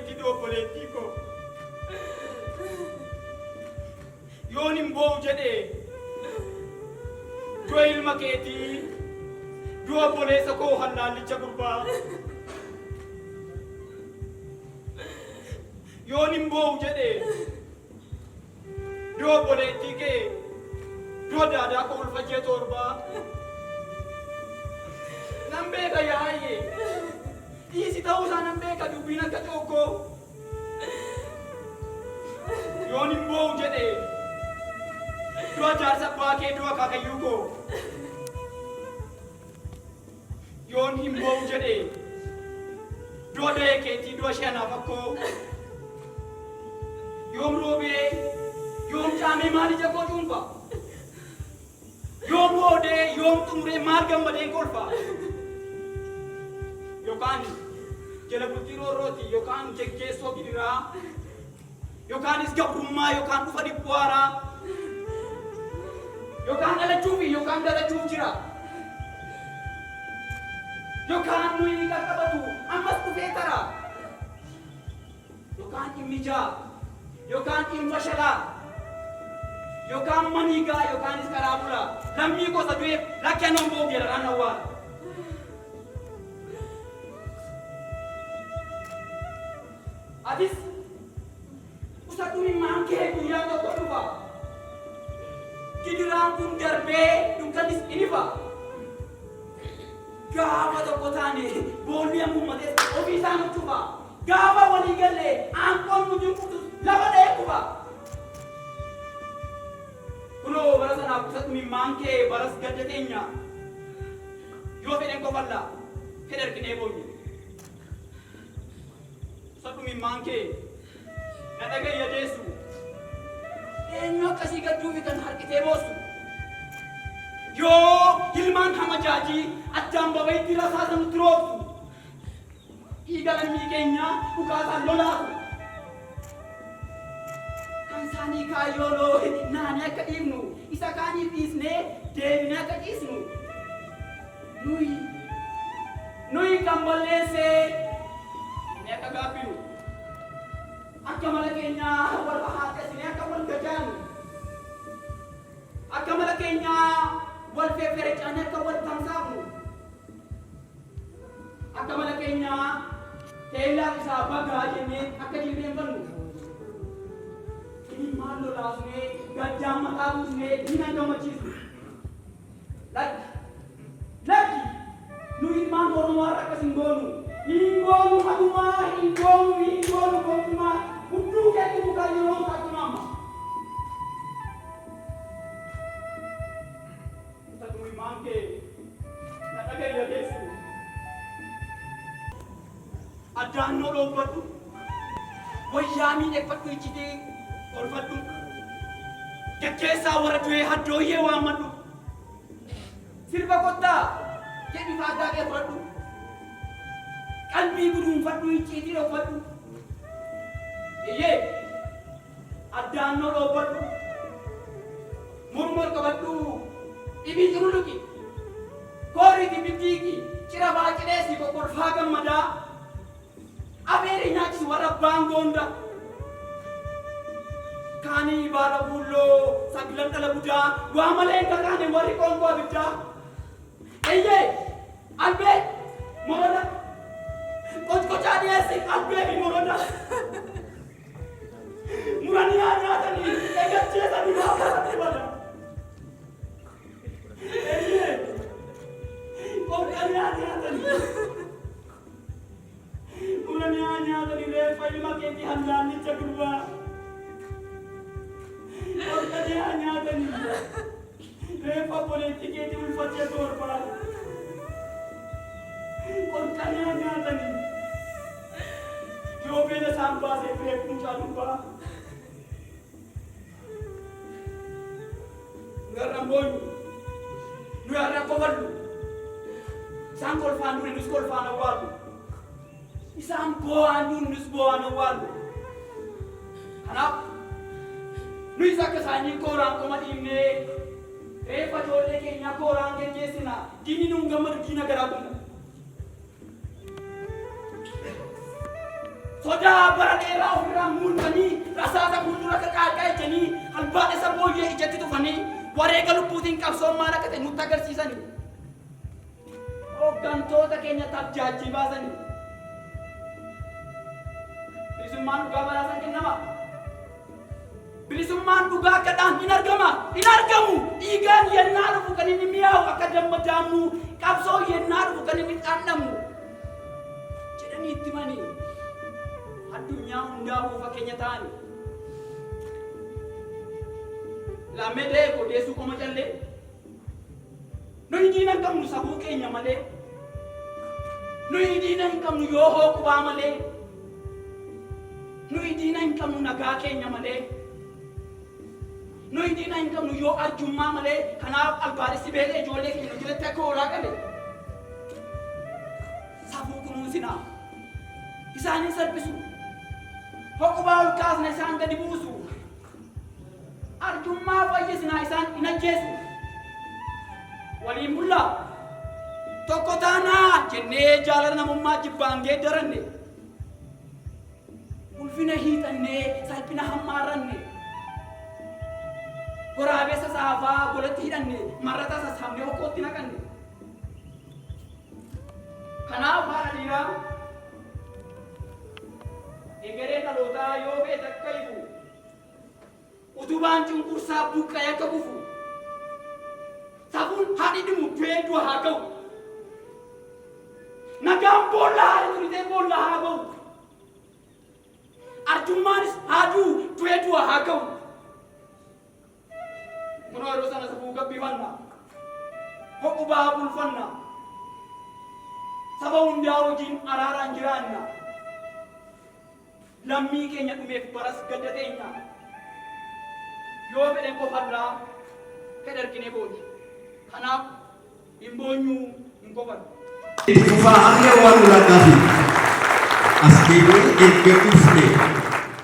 obboleettii dha obboleettii koo. Yoon hin boo'u jedhee du'a ilma keetii du'a obboleessa koo hallaallicha gurbaa. Yoon hin boo'u jedhee du'a obboleettii kee du'a daadaa koo ulfachee torbaa. Nan beeka yaa'ee dhiisi ta'uusaa nan beeka dubbiin akka cookkoo. Yoon hin boo'u jedhee du'a jaarsa abbaa kee du'a akaakayyuu koo. Yoon hin boo'u jedhee du'a da'ee keetii du'a ishee anaaf akkoo. Yoom roobee yoom caamee maal ija koo cuunfa. Yoom hoodee yoom xumuree maal gammadeen kolfa. Yookaan jala bultii roorrooti yookaan geggeessoo gidiraa yookaanis gabrummaa yookaan dhufa dhibboo haaraa yookaan dhalachuufi yookaan dhalachuuf jira yookaan nuyi qaqqabatu ammas dhufee tara yookaan dhimmijaa yookaan dhimma shalaa yookaan maniigaa yookaanis karaa bulaa lammii gosa du'eef lakkeen homboo geeraraan awwaala. Atis usatu immaan kee guyyaa tokko dhufa. Gidiraan kun darbee dukkanis inifa. Gaafa tokko taane boolli hammummatees ofii isaan utufa. Gaafa walii galee aangoon nuti kutus lafa dha'ee kufa. Kunoo bara sanaaf usatu immaan kee baras gadda teenya. Yoo fedhen qofalla fedhe arginee boonye. Sadumi manke na daga yadesu eenyu akkasii gadduufi kan harkitee boosu yoo ilmaan hamajaajii addaan babaytti rasaasa nutti roobsu dhiiga lammii keenya dhukaasaan lolaasu kan isaanii kaayyooloo naanee akka dhiifnu isa kaaniif dhiisnee deebinee akka dhiisnu nuyi kan balleessee akka gaafinu akka mala keenyaa wal haadhasine akka wal gajaanu akka mala keenyaa wal feeferecaane akka wal tamsaafnu akka mala keenyaa teellaa isaa bagaa jennee akka jilbeenfannu inni maal lolaasnee gajjaan mataa buusnee diina gammachiisnu lakki nu ilmaan oromoo har'a akkas hin goonu. Ingonu hatuma, ingonu kotuma, udu keti bukan yoro satu nama. Satu imamke, nak ada ya Yesus. Ada nolong batu, wajami ek batu icite, or batu. Kekesa waradue hadoye wamadu. Sirba kota, jadi fada ke batu. Kalbi gudung fadu iciti lo fadu. Iye, ada nolo fadu. Murmur ke fadu. Ibi turuluki. Kori dibitiki. Cira bacile si kokor fagam mada. Aberi nyaki wara bangonda. Kani bara bullo sabilan kala buda. Wa malenga kani wari kongo abida. Iye, albe morona. Kau jadi asik aku yang murana. Murani aja tadi, enggak cerita di mana mana. Kau jadi aja tadi. Murani aja tadi lepas lima kali handan ni cakap. Kau jadi aja tadi. Lepas politik itu ulfatnya torpal. Kau jadi aja tadi. Yo bela sampai se prek punca lupa. Ngaramboy. Nu ara kovalu. Sangkol fandu ni skol fana walu. Isam boan nus boan walu. Anak. Nu isa kesani korang komadimne. Repa jole ke nya korang ke jesina. Dini nungga mer dina garabun. soda baradeera ofirraa muultanii rasaasa fuuldura kakaa'aa ijanii albaadhe sabooyyee ijatti tufanii wareega lubbuutiin qabsoon maal akka ta'e nutti agarsiisanii hooggantoota keenya tabjaajii baasanii bilisummaan dhugaa badhaasaan kennama. Bilisummaan dhugaa akkadhaan hin argamu dhiigaan yennaa dhufu kan inni mi'aawu akka dammadaamnu qabsoo yennaa dhufu kan inni dhandhamu jedhanii itti manii addunyaa hundaafuu fakkeenya ta'ani. Lammee odeessuu qoma callee nuyi diina hin qabnu sabuu keenya malee nuyi diina hin qabnu yoo hooqubaa malee nuyi diina hin qabnu nagaa keenya malee nuyi diina hin qabnu yoo arjummaa malee kanaaf albaadhessi beelee ijoollee keenya jalatti akka hoolaa qabe sabuu kunuunsinaa isaanin salphisu hooqubaa ol kaasna isaan gadi buusu arjummaa fayyisinaa isaan hin ajjeesu waliin bullaa tokko taanaa jennee jaalala namummaa jibbaan geeddaranne ulfina hiixannee salphina hammaarranne waraabessa saafaa golatti hidhanne marrataa sassaabnee hokkootti naqanne kanaaf haadha dhiiraa egeree dhalootaa yoo feete akka ifu utubaan cunqursaa buqqa'ee akka kufu safuun haadhi dhimu du'ee du'a haa ga'u nagaan boollaa haadhi turitee boollaa haa ba'u arjummaanis haaduu du'ee du'a haa ga'u kunoo yeroo sana safuu gabbifanna hoqubaa bulfanna saba hundaa wajjin araaraan jiraanna lammii keenya dhumeef baras gadda teenya yoo fedhe qofarraa fedhe arginee boonni kanaaf hin boonyuu hin qofan. Itti fufaa hanga waan ulaataa fi as deebi'ee eeggachuuf ta'e.